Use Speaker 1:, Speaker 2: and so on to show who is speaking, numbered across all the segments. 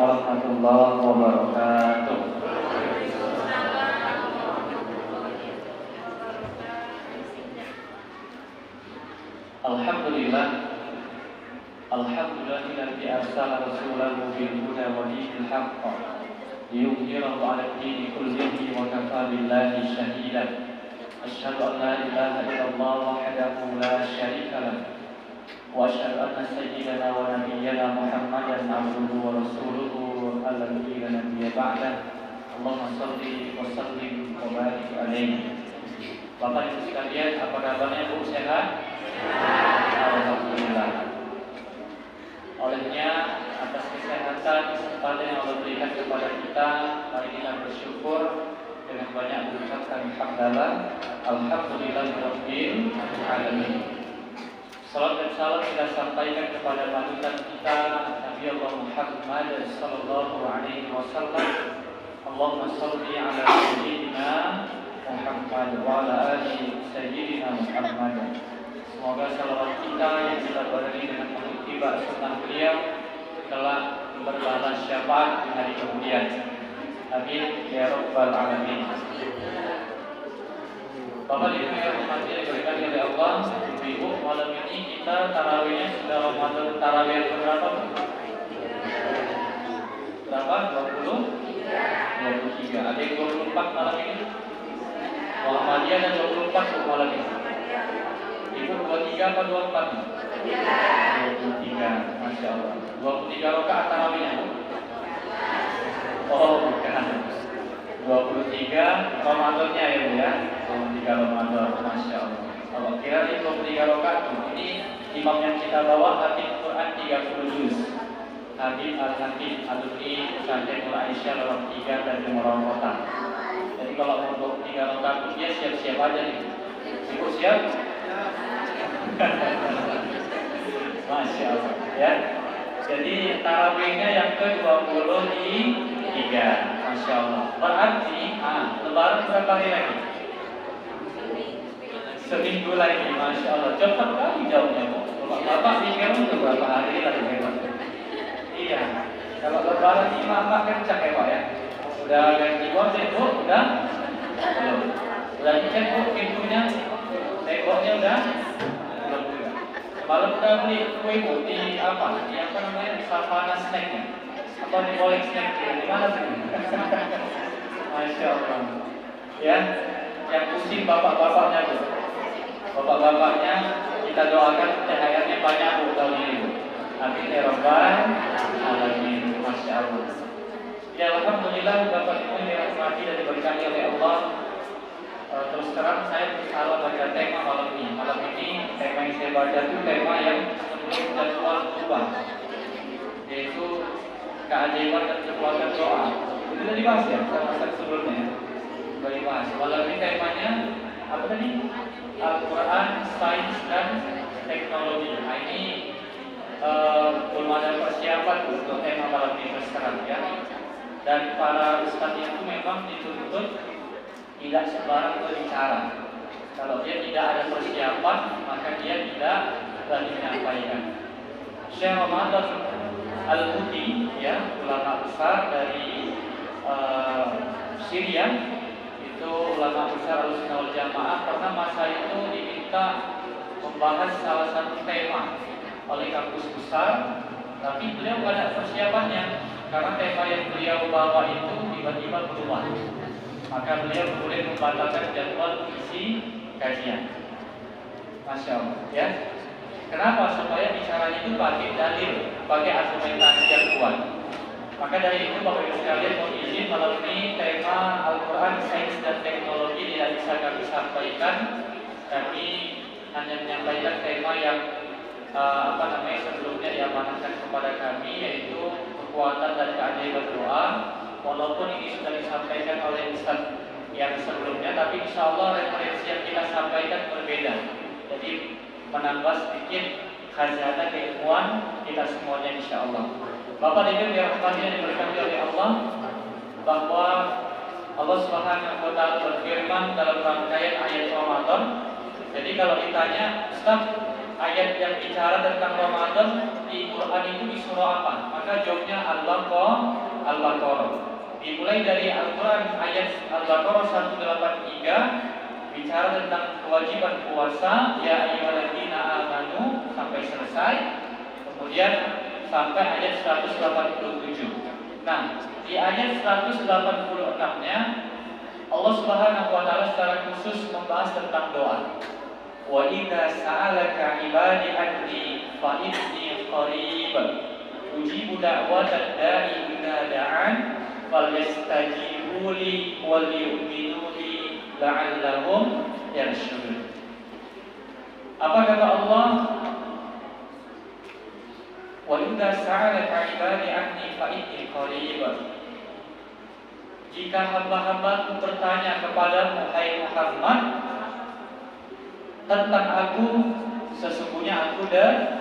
Speaker 1: warahmatullahi wabarakatuh. Alhamdulillah alladzi arsala rasulahu bil huda wa dinil haqq liyudhhirahu 'ala ad-dini kullihi wa kafaa billahi shahidan. Asyhadu an la ilaha illallah wahdahu la syarika lah wa asyhadu anna sayyidana wa nabiyyana Muhammadan 'abduhu wa rasuluhu alladzi la nabiyya ba'dah. Allahumma shalli wa sallim wa barik alaihi. Bapak Ibu sekalian, apa kabarnya Bu? Sehat? Alhamdulillah. Olehnya atas kesehatan yang Allah berikan kepada kita, mari kita bersyukur dengan banyak mengucapkan hamdalah. Alhamdulillahirabbil alamin. Salam dan salam kita sampaikan kepada panutan kita Nabi Allah Muhammad sallallahu alaihi wasallam. Allahumma shalli ala sayyidina Muhammad wa ala ali sayyidina Muhammad. Semoga salawat kita yang kita beri dengan mengittiba sunnah beliau telah berbalas syafaat di hari kemudian. Amin ya rabbal alamin. Bapak Ibu yang dirahmati dan diberkahi oleh Allah, Ibu, malam ini kita tarawihnya sudah Ramadan tarawih yang berapa? Berapa? 23. Ada yang 24 malam ini? Muhammadiyah dan 24 malam ini. Ibu 23 apa 24? 23. Masya Allah. 23 rakaat tarawihnya. Oh bukan. 23 Ramadannya ya Bu ya. 23 Ramadan. Masya Allah. Kalau kira ini 23 rakaat. Ini imam yang kita bawa Habib Quran 30 juz. Habib Al-Habib alumni Pesantren Aisyah lewat 3 dan Jumurah Kota. Jadi kalau untuk 3 rakaat dia siap-siap aja nih. Ibu siap? Masya Allah ya. Jadi tarawihnya yang ke-23. Masya Allah. Berarti lebaran berapa hari lagi? Seminggu lagi. Masya Allah. Cepat kali jauhnya Bu. Bapak pikir untuk berapa hari lagi hebat. Iya. Kalau lebaran ini Bapak kencang ya Pak ya. Udah ganti gorden Bu? Udah? Belum. Udah dicek Bu pintunya? Temboknya udah? Belum juga. Malam udah beli kue Bu di apa? Di apa namanya? Savana snacknya. Atau di Bolek snack di mana sih? Masya Allah. Ya, yang pusing bapak-bapaknya Bu. Bapak-bapaknya kita doakan THR-nya banyak Bu tahun ini Bu. Amin ya rabbal alamin. Masya Allah. Ya alhamdulillah Bapak Ibu yang dirahmati dan diberkahi oleh Allah. Terus terang saya salah baca tema malam ini. Malam ini tema yang saya baca itu tema yang sebelum jadwal berubah, yaitu keajaiban dan kekuatan doa. Itu sudah dibahas ya, masa sebelumnya. Sudah dibahas. Malam ini temanya apa tadi? Al-Quran, Sains dan Teknologi. Nah ini belum ada persiapan untuk tema malam ini sekarang ya. Dan para ustadz itu memang dituntut tidak sembarang berbicara. Kalau dia tidak ada persiapan, maka dia tidak berani menyampaikan. Syekh Ramadan Al-Hudi, ya, ulama besar dari Syria, itu ulama besar Ahlussunnah wal Jamaah. Karena masa itu diminta membahas salah satu tema oleh kampus besar, tapi beliau tidak ada persiapannya karena tema yang beliau bawa itu tiba-tiba berubah. Maka beliau boleh membatalkan jadwal isi kajian. Masya Allah ya. Kenapa? Supaya bicaranya itu pakai dalil, pakai argumentasi yang kuat. Maka dari itu Bapak Ibu sekalian mohon izin malam ini tema Al-Quran, Sains dan Teknologi tidak bisa kami sampaikan. Kami hanya menyampaikan tema yang sebelumnya diamanahkan kepada kami, yaitu kekuatan dan keajaiban doa. Walaupun ini sudah disampaikan oleh Ustaz yang sebelumnya, tapi insya Allah referensi yang kita sampaikan berbeda. Jadi menambah sedikit khazanah keilmuan kita semuanya insya Allah. Bapak dan Ibu yang diberkati oleh Allah, bahwa Allah Subhanahu wa Ta'ala berfirman dalam rangkaian ayat Ramadan. Jadi kalau ditanya, Ustaz, ayat yang bicara tentang Ramadan di Quran itu di surah apa? Maka jawabnya Al-Baqarah. Dimulai dari Al-Quran ayat Al-Baqarah 183 bicara tentang kewajiban puasa, ya ayyuhalladzina amanu sampai selesai. Kemudian sampai ayat 187. Nah, di ayat 186-nya Allah Subhanahu wa taala secara khusus membahas tentang doa. Wa idza sa'alaka 'ibadi anni fa inni qarib ujibu da'watad da'i idza da'an falyastajibu li wal yu'minu bi la'allahum yarshudun. Apa kata Allah? Wa idza sa'alaka 'ibadi anni fa inni qarib. Jika hamba-hambaku bertanya kepadamu, hai Muhammad, tentang aku, sesungguhnya aku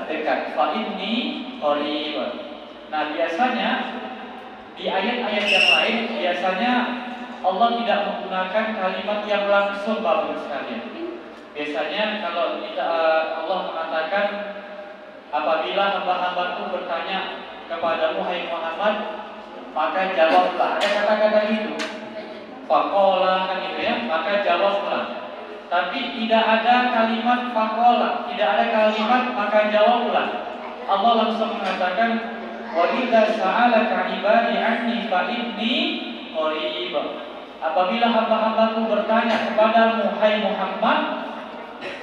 Speaker 1: dekat. Fa inni qarib. Nah, biasanya di ayat-ayat yang lain biasanya Allah tidak menggunakan kalimat yang langsung Bapak sekalian. Biasanya kalau Allah mengatakan apabila hamba-hambaku bertanya kepadamu, hai Muhammad, maka jawablah. Ada kata-kata itu. Faqala kan itu ya, maka jawablah. Tapi tidak ada kalimat faqala, tidak ada kalimat maka jawablah. Allah langsung mengatakan wa idza sa'alaka 'ibadi anni fa inni qarib. Apabila hamba-hambaku bertanya kepadamu, hai Muhammad,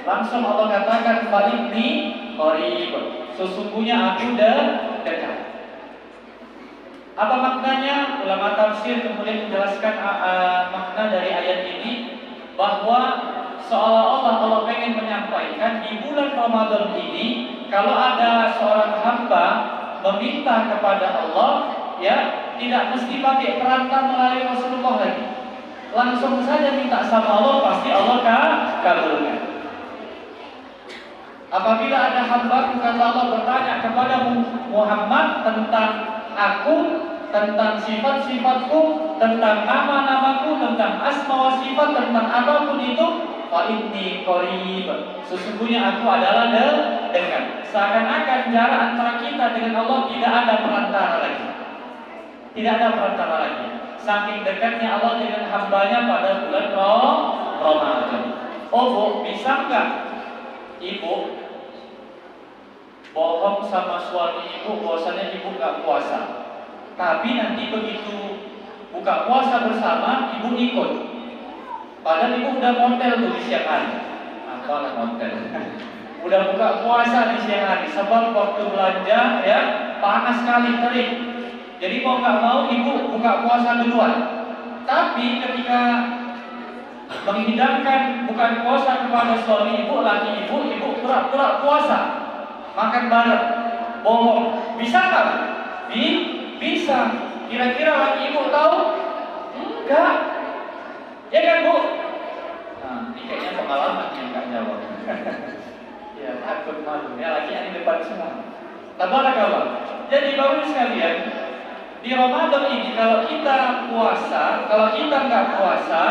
Speaker 1: langsung Allah katakan fa inni qarib. Sesungguhnya aku dekat. Apa maknanya? Ulama tafsir kemudian menjelaskan makna dari ayat ini bahwa seolah-olah Allah pengen menyampaikan di bulan Ramadan ini kalau ada seorang hamba meminta kepada Allah, ya tidak mesti pakai perantara melalui Rasulullah lagi. Langsung saja minta sama Allah, pasti Allah kabulkan. Apabila ada hamba kata Allah bertanya kepada Muhammad tentang aku, tentang sifat-sifatku, tentang nama-namaku, tentang asma wa sifat, tentang apapun itu, fa inni qarib. Sesungguhnya aku adalah dekat. Seakan-akan jarak antara kita dengan Allah tidak ada perantara lagi. Tidak ada perantara lagi. Saking dekatnya Allah dengan hambanya pada bulan Ramadan. Oh Bu, bisa nggak Ibu bohong sama suami Ibu bahwasanya Ibu nggak puasa, tapi nanti begitu buka puasa bersama Ibu ikut, padahal Ibu udah montel tuh di siang hari. Apalah montel? Udah buka puasa di siang hari, sebab waktu belanja ya panas sekali, terik. Jadi mau nggak mau Ibu buka puasa duluan. Tapi ketika menghidangkan bukan puasa kepada suami Ibu, laki Ibu pura-pura puasa, makan bareng, bohong. Bisa nggak? Bisa. Kira-kira laki Ibu tahu? Enggak. Ya kan Bu? Nah, ini kayaknya pengalaman yang nggak jawab. Ya takut malu. Ya laki yang di depan semua. Tabarakallah. Jadi Bapak sekalian, di Ramadan ini kalau kita puasa, kalau kita nggak puasa,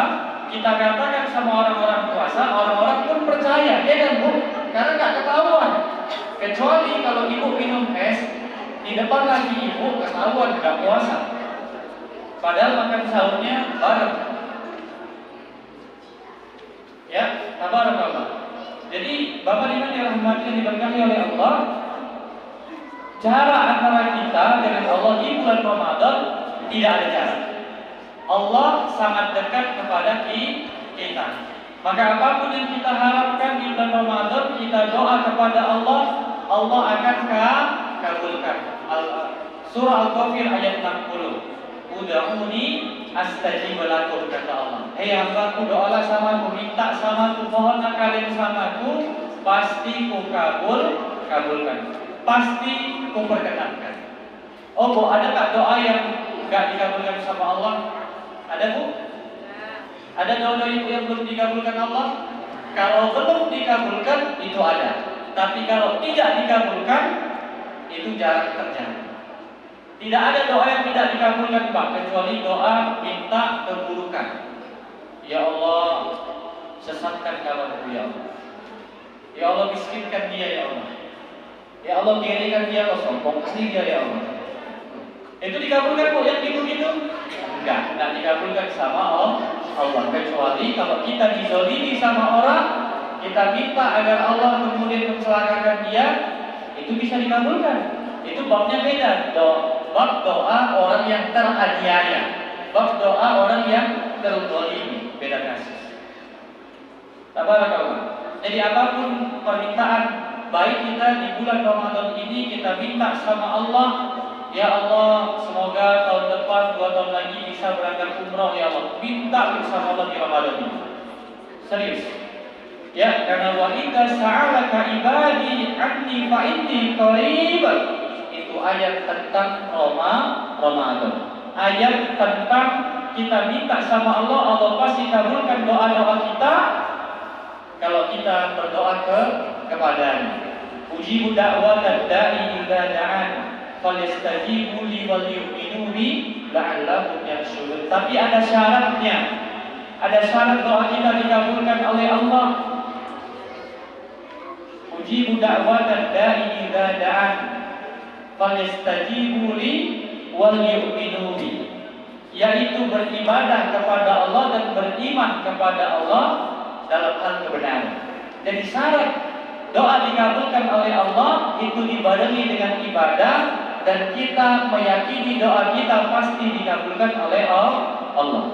Speaker 1: kita katakan sama orang-orang puasa, orang-orang pun percaya, ya kan Bu? Karena nggak ketahuan. Kecuali kalau Ibu minum es di depan lagi Ibu ketahuan nggak puasa. Padahal makan sahurnya bareng. Ya, tabarakallah. Jadi Bapak Ibu yang rahmati yang diberkahi oleh Allah, jarak antara kita dengan Allah di bulan Ramadan tidak ada jarak. Allah sangat dekat kepada kita. Maka apapun yang kita harapkan di bulan Ramadan, kita doa kepada Allah, Allah akan kabulkan. Surah Al-Ghafir ayat 60. Ud'uni astajib lakum, kata Allah. Hei hambaku, doalah samaku, minta samaku, mohonlah kalian samaku, pasti ku kabulkan. Pasti ku perkenankan. Oh Bu, ada tak doa yang gak dikabulkan sama Allah? Ada Bu? Ada doa yang belum dikabulkan Allah? Kalau belum dikabulkan itu ada. Tapi kalau tidak dikabulkan itu jarang terjadi. Tidak ada doa yang tidak dikabulkan Pak, kecuali doa minta keburukan. Ya Allah, sesatkan kawanku ya Allah. Ya Allah, miskinkan dia ya Allah. Ya Allah kirikan dia kok sombong kali dia ya Allah. Itu dikabulkan kok yang gitu-gitu? Enggak dikabulkan sama Allah. Kecuali kalau kita dizalimi sama orang, kita minta agar Allah kemudian mencelakakan dia, itu bisa dikabulkan. Itu babnya beda. Bab doa orang yang teraniaya, bab doa orang yang terzalimi, beda kasus. Tabarakallah. Jadi apapun permintaan, baik kita di bulan Ramadan ini kita minta sama Allah, ya Allah semoga tahun depan 2 tahun lagi bisa berangkat umroh ya Allah. Minta sama Allah di Ramadan ini. Serius. Ya, karena wa idza sa'alaka ibadi anni fa inni qarib. Itu ayat tentang Ramadan. Ayat tentang kita minta sama Allah, Allah pasti kabulkan doa-doa kita kalau kita berdoa kepadanya. Ujibu da'watad da'i idza da'an falyastajibu li wal yu'minu bi la'allahum yarshudun. Tapi ada syaratnya. Ada syarat doa kita dikabulkan oleh Allah. Ujibu da'watad da'i idza da'an falyastajibu li wal yu'minu bi, yaitu beribadah kepada Allah dan beriman kepada Allah dalam hal kebenaran. Jadi syarat doa dikabulkan oleh Allah itu dibarengi dengan ibadah dan kita meyakini doa kita pasti dikabulkan oleh Allah.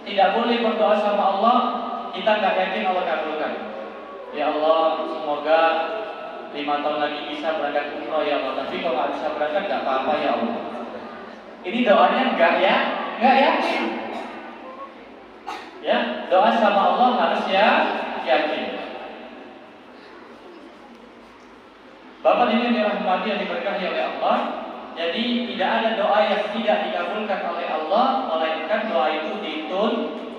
Speaker 1: Tidak boleh berdoa sama Allah kita nggak yakin Allah kabulkan. Ya Allah, semoga 5 tahun lagi bisa berangkat umroh ya Allah. Tapi kalau nggak bisa berangkat nggak apa-apa ya Allah. Ini doanya nggak yakin. Ya, doa sama Allah harus yakin. Bapak ini dirahmati yang diberkahi oleh Allah. Jadi tidak ada doa yang tidak dikabulkan oleh Allah, melainkan doa itu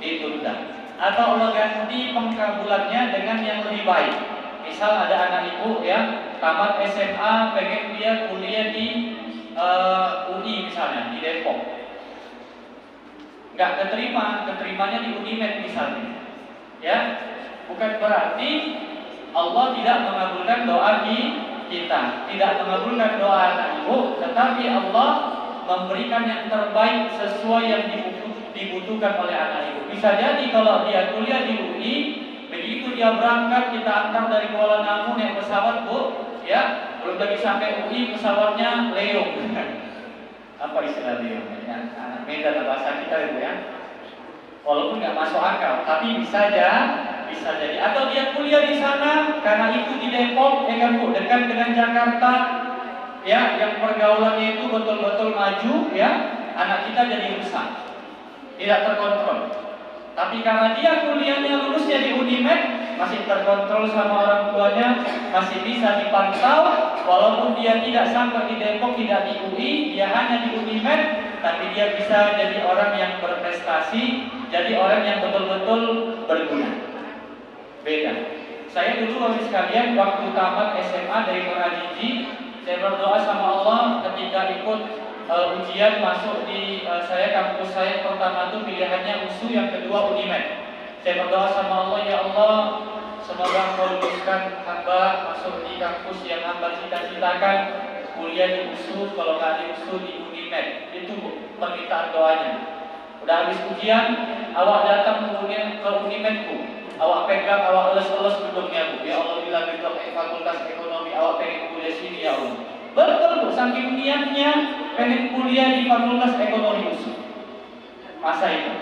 Speaker 1: ditunda. Atau Allah ganti pengkabulannya dengan yang lebih baik. Misal ada anak ibu ya tamat SMA, pengen dia kuliah di UI misalnya di Depok, nggak keterimanya di Unimed misalnya, ya bukan berarti Allah tidak mengabulkan doa kita, tidak mengabulkan doa anak ibu, tetapi Allah memberikan yang terbaik sesuai yang dibutuhkan oleh anak ibu. Bisa jadi kalau dia kuliah di UI, begitu dia berangkat kita antar dari Kuala Namu naik pesawat bu, ya belum lagi sampai UI pesawatnya leong. Apa istilah leong? Ya, Medan bahasa kita itu ya. Walaupun nggak masuk akal, tapi bisa jadi. Atau dia kuliah di sana karena itu di Depok, kan bu, dekat dengan Jakarta, ya, yang pergaulannya itu betul-betul maju, ya, anak kita jadi rusak, tidak terkontrol. Tapi karena dia kuliahnya lulusnya di Unimed, masih terkontrol sama orang tuanya, masih bisa dipantau, walaupun dia tidak sampai di Depok, tidak di UI, dia hanya di Unimed, tapi dia bisa jadi orang yang berprestasi, jadi orang yang betul-betul berguna. Beda. Saya dulu waktu sekalian waktu tamat SMA dari Muradiji, saya berdoa sama Allah ketika ikut ujian masuk di kampus saya pertama itu pilihannya USU, yang kedua Unimed. Saya berdoa sama Allah, ya Allah, semoga Engkau luluskan hamba masuk di kampus yang hamba cita-citakan, kuliah di USU, kalau nggak di USU di Unimed. Itu permintaan doanya. Udah habis ujian, awak datang ke Unimed bu, awak pegang, awak les-les gedungnya bu. Ya Allah, bila gedung fakultas ekonomi, awak pengen kuliah sini ya Allah. Betul bu, saking niatnya pengen kuliah di fakultas ekonomi USU. Masa itu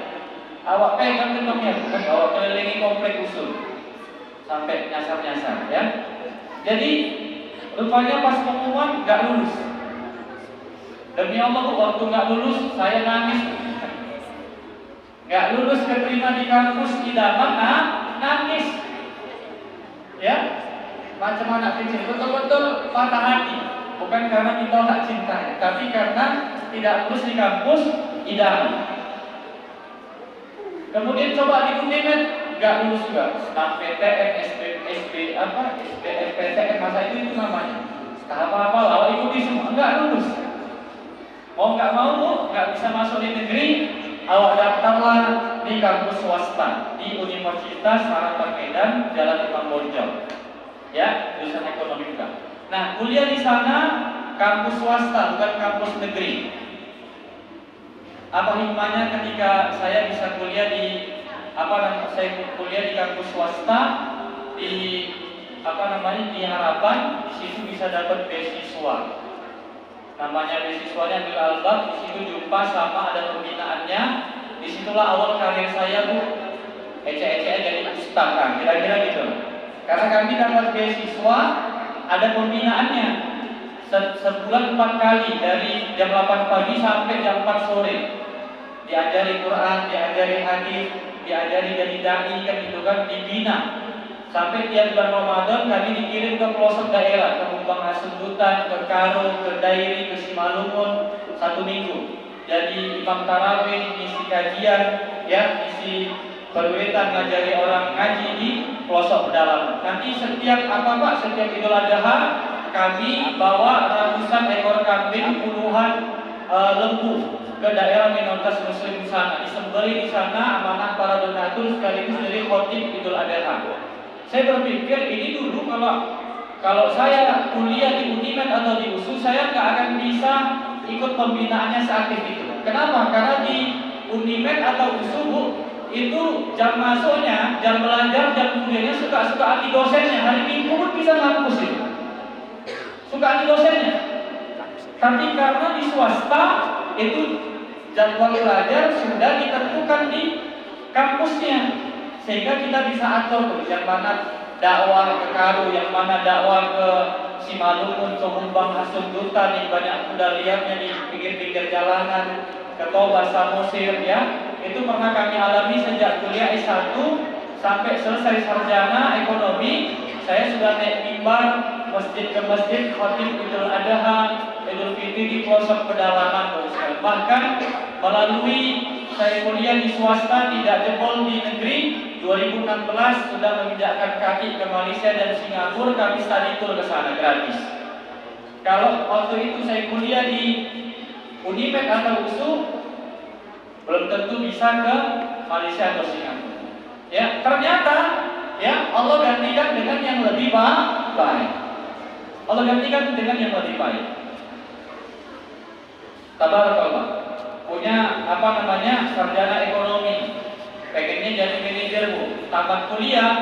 Speaker 1: awak pegang gedungnya, bukan awak kelilingi komplek USU sampai nyasar-nyasar ya. Jadi rupanya pas pengumuman nggak lulus. Demi Allah bu, waktu nggak lulus saya nangis. Nggak lulus keterima di kampus idaman, nangis. Ya, macam anak kecil, betul-betul patah hati. Bukan karena ditolak cintanya, tapi karena tidak lulus di kampus idaman. Kemudian coba di Unimed, nggak lulus juga. SNMPTN, SBMPTN, masa itu namanya. Apa-apa lah, ikuti semua, nggak lulus. Mau nggak mau bu, nggak bisa masuk di negeri, awak daftarlah di kampus swasta di Universitas Harapan Medan, Jalan Imam Bonjol. Ya, jurusan ekonomi juga. Nah, kuliah di sana kampus swasta, bukan kampus negeri. Apa hikmahnya ketika saya bisa kuliah di saya kuliah di kampus swasta di di Harapan, di situ bisa dapat beasiswa. Namanya beasiswanya Bil Albab, di situ jumpa sama ada pembinaannya. Disitulah awal karir saya, Bu. Ece-ece jadi ustaz kan, kira-kira gitu. Karena kami dapat beasiswa, ada pembinaannya. Sebulan 4 kali, dari jam 8 pagi sampai jam 4 sore. Diajari Quran, diajari hadis, diajari jadi dai, kan itu kan dibina. Sampai tiap bulan Ramadan kami dikirim ke pelosok daerah, ke Humbang Hasundutan, ke Karo, ke Dairi, ke Simalungun 1 minggu. Jadi imam tarawih, isi kajian, ya, isi berwetan ngajari orang ngaji di pelosok pedalaman. Nanti setiap setiap Idul Adha kami bawa ratusan ekor kambing, puluhan lembu ke daerah minoritas muslim di sana, disembelih di sana amanah para donatur sekaligus dari khotib Idul Adha. Saya berpikir ini dulu kalau saya kuliah di Unimed atau di USU, saya nggak akan bisa ikut pembinaannya seaktif itu. Kenapa? Karena di Unimed atau USU, Bu, itu jam masuknya, jam belajar, jam kuliahnya suka anti dosennya. Hari Minggu pun bisa ngampus itu. Suka anti dosennya. Tapi karena di swasta itu jadwal belajar sudah ditentukan di kampusnya, sehingga kita bisa atur tuh yang mana dakwah ke Karo, yang mana dakwah ke Simalungun, ke Humbang Hasundutan yang banyak kuda liarnya di pinggir-pinggir jalanan, ke Toba Samosir, ya. Itu pernah kami alami sejak kuliah S1 sampai selesai sarjana ekonomi. Saya sudah naik mimbar masjid ke masjid, khotib Idul Adha, Idul Fitri di pelosok pedalaman. Bahkan melalui saya kuliah di swasta, tidak jebol di negeri, 2016 sudah menginjakkan kaki ke Malaysia dan Singapura, kami study tour ke sana gratis. Kalau waktu itu saya kuliah di Unimed atau USU, belum tentu bisa ke Malaysia atau Singapura. Ya, ternyata ya Allah gantikan dengan yang lebih baik. Allah gantikan dengan yang lebih baik. Tabarakallah. Punya sarjana ekonomi, pengennya jadi manajer, Bu. Tamat kuliah,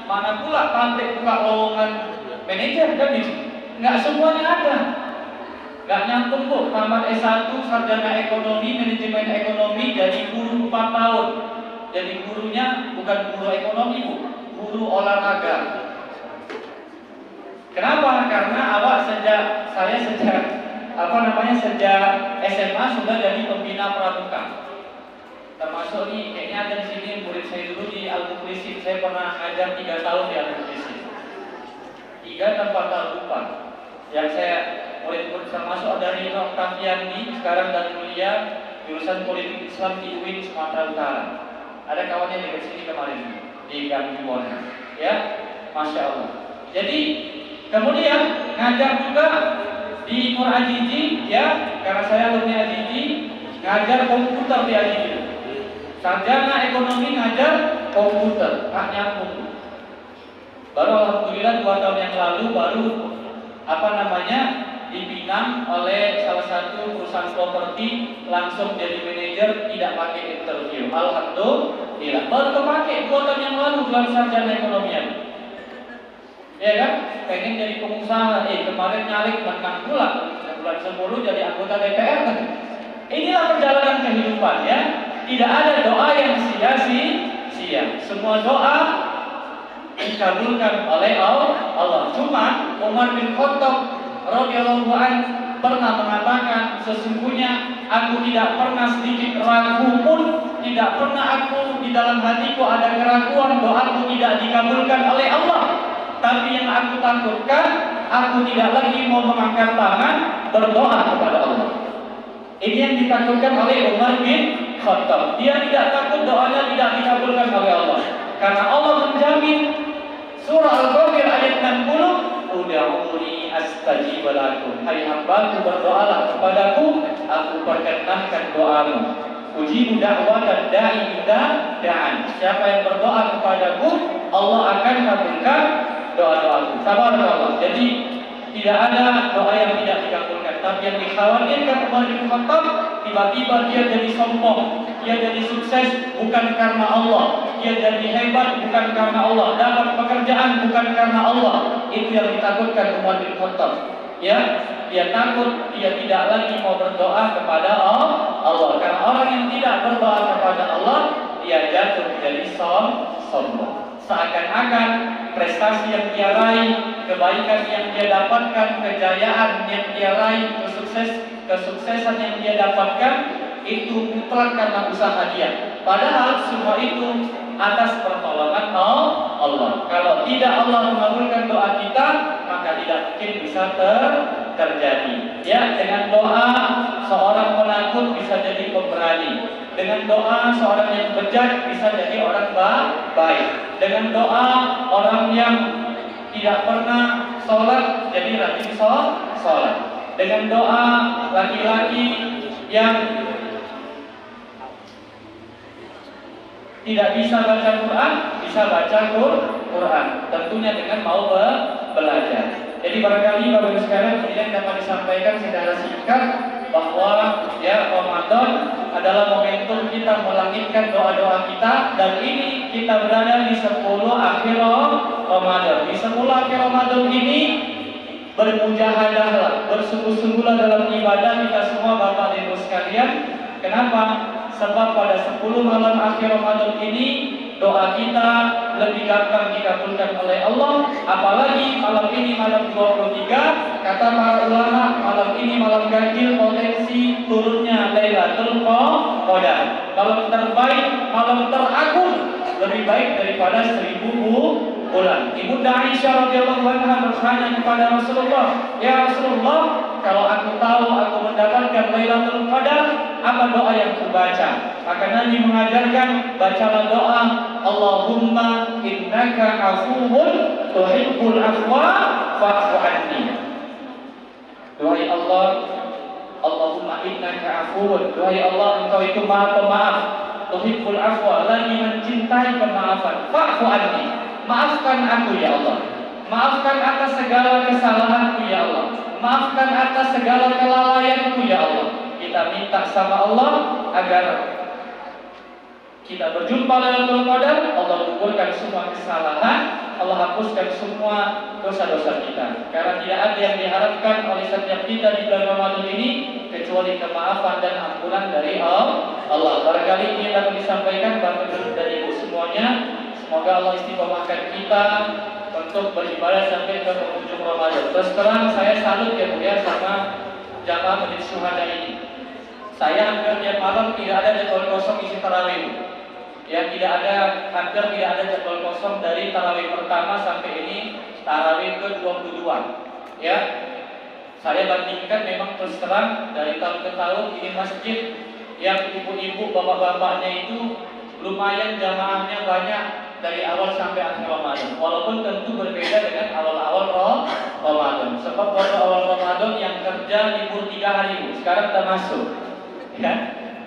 Speaker 1: mana pula pabrik buka lowongan manajer, kan itu? Nggak semuanya ada. Nggak nyambung, Bu. Tamat S1 sarjana ekonomi, manajemen ekonomi, jadi guru 4 tahun. Jadi gurunya bukan guru ekonomi, Bu, guru olahraga. Kenapa? Karena sejak SMA sudah jadi pembina pramuka. Termasuk nih, kayaknya ada di sini murid saya dulu di Al-Muklisin. Saya pernah ngajar 3 tahun di Al-Muklisin. 3 dan 4 tahun lupa. Yang saya murid-murid termasuk ada Rino Octaviani, sekarang dan kuliah jurusan politik Islam di UIN Sumatera Utara. Ada kawannya di sini kemarin di Gang Jumon. Ya, Masya Allah. Jadi kemudian ngajar juga di Nur Ajiji, ya, karena saya alumni Ajiji, ngajar komputer di Ajiji. Sarjana ekonomi ngajar komputer, tak nyambung. Baru alhamdulillah 2 tahun yang lalu baru dipinang oleh salah satu perusahaan properti, langsung jadi manajer, tidak pakai interview. Alhamdulillah. Baru kepake 2 tahun yang lalu gelar sarjana ekonomian. Ya kan? Pengen jadi pengusaha, kemarin nyalek menang pula, bulan 10 jadi anggota DPR kan? Inilah perjalanan kehidupan, ya. Tidak ada doa yang sia-sia. Semua doa dikabulkan oleh Allah. Cuma Umar bin Khattab radhiyallahu anhu pernah mengatakan, sesungguhnya aku tidak pernah sedikit ragu pun, tidak pernah aku di dalam hatiku ada keraguan doaku tidak dikabulkan oleh Allah. Tapi yang aku takutkan, aku tidak lagi mau mengangkat tangan berdoa kepada Allah. Ini yang ditakutkan oleh Umar bin Khattab. Dia tidak takut doanya tidak dikabulkan oleh Allah, karena Allah menjamin. Surah Al-Ghafir ayat 60, Ud'uuni astajib lakum. Hai hambaku, berdoalah kepadaku, aku perkenankan doamu. Ujibu da'watad da'i idza da'an. Siapa yang berdoa kepadaku, Allah akan kabulkan doa-doaku. Tabarakallah. Jadi tidak ada doa yang tidak dikabulkan. Tapi yang dikhawatirkan Umar bin Khattab, tiba-tiba dia jadi sombong, dia jadi sukses bukan karena Allah, dia jadi hebat bukan karena Allah, dapat pekerjaan bukan karena Allah. Itu yang ditakutkan Umar bin Khattab. Ya, dia takut dia tidak lagi mau berdoa kepada Allah. Karena orang yang tidak berdoa kepada Allah, dia jatuh menjadi sombong. Seakan-akan prestasi yang dia raih, kebaikan yang dia dapatkan, kejayaan yang dia raih, kesuksesan yang dia dapatkan itu mutlak karena usaha dia. Padahal semua itu atas pertolongan Allah. Kalau tidak Allah mengabulkan doa kita, maka tidak mungkin bisa terjadi. Ya, dengan doa seorang penakut bisa jadi pemberani. Dengan doa seorang yang bejat bisa jadi orang baik. Dengan doa orang yang tidak pernah sholat jadi rajin sholat. Dengan doa laki-laki yang tidak bisa baca Quran, bisa baca Quran. Tentunya dengan mau belajar. Jadi barangkali Bapak Ibu sekalian kemudian dapat disampaikan secara singkat bahwa ya Ramadan adalah momentum kita melangitkan doa-doa kita, dan ini kita berada di 10 akhir Ramadan. Di 10 akhir Ramadan ini bermujahadahlah, bersungguh-sungguhlah dalam ibadah kita semua Bapak Ibu sekalian. Kenapa? Sebab pada 10 malam akhir Ramadan ini doa kita lebih gampang dikabulkan oleh Allah. Apalagi malam ini malam 23, kata para ulama, malam ini malam ganjil, potensi turunnya Lailatul Qadar. Malam terbaik, malam teragung, lebih baik daripada 1000 bulan. Ibunda Aisyah radhiyallahu anha bertanya kepada Rasulullah, "Ya Rasulullah, kalau aku tahu aku mendapatkan Lailatul Qadar, apa doa yang kubaca?" Maka Nabi mengajarkan, bacalah doa, Allahumma innaka afuwun tuhibbul afwa fa'fu anni. Duhai Allah, Allahumma innaka afuwun, duhai Allah, engkau itu maha pemaaf, tuhibbul afwa, lagi mencintai pemaafan, fa'fu anni, maafkan aku ya Allah, maafkan atas segala kesalahanku ya Allah, maafkan atas segala kelalaianku ya Allah. Kita minta sama Allah agar kita berjumpa Lailatul Qadar, Allah gugurkan semua kesalahan, Allah hapuskan semua dosa-dosa kita. Karena tidak ada yang diharapkan oleh setiap kita di bulan Ramadan ini kecuali kemaafan dan ampunan dari Allah. Barangkali ini dapat disampaikan Bapak dan Ibu semuanya. Semoga Allah istiqomahkan kita untuk beribadah sampai ke penghujung Ramadan. Terus terang saya salut ya Bu ya sama jamaah Masjid Syuhada ini. Saya hampir tiap malam tidak ada jadwal kosong isi tarawih. Ya, hampir tidak ada jadwal kosong dari tarawih pertama sampai ini tarawih ke-22. Ya, saya bandingkan memang terus terang dari tahun ke tahun ini masjid yang ibu-ibu bapak-bapaknya itu lumayan jamaahnya banyak dari awal sampai akhir Ramadan. Walaupun tentu berbeda dengan awal-awal Ramadan. Sebab waktu awal Ramadan yang kerja libur 3 hari, sekarang termasuk. Ya,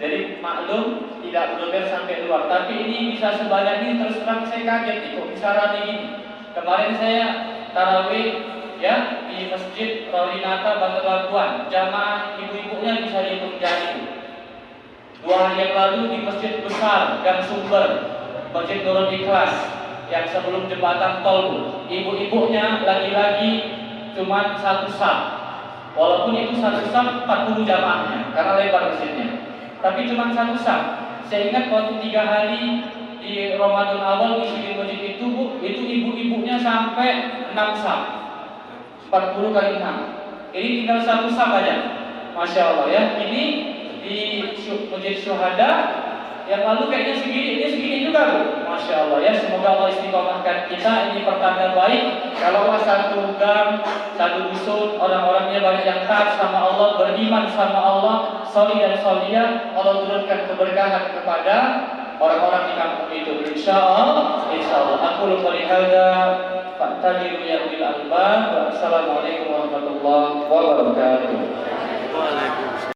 Speaker 1: jadi maklum tidak benar sampai luar. Tapi ini bisa sebanyak ini, terus terang saya kaget nih, kok bisa rame gini. Kemarin saya tarawih ya di Masjid Rawinata Bantar Labuan, jamaah ibu-ibunya bisa dihitung jari. 2 hari yang lalu di Masjid Besar Gang Sumber, Masjid Nurul Ikhlas yang sebelum jembatan tol, ibu-ibunya lagi-lagi cuma 1 saf. Walaupun itu 1 saf 40 jamaahnya karena lebar masjidnya, tapi cuma 1 saf. Saya ingat waktu 3 hari di Ramadan awal isi di masjid itu Bu, itu ibu-ibunya sampai 6 saf, 40 kali 6. Ini tinggal 1 saf aja, Masya Allah ya. Ini di Masjid Syuhada yang lalu kayaknya segini, ini segini juga Bu. Masya Allah ya, semoga Allah istiqomahkan kita. Ini pertanda baik. Kalau satu gang, satu dusun, orang-orangnya banyak yang taat sama Allah, beriman sama Allah, solih dan soliyah, Allah turunkan keberkahan kepada orang-orang di kampung itu. Insya Allah. Aku lupa lihada. Fa'tadiru ya ulil albab. Wassalamualaikum warahmatullahi wabarakatuh.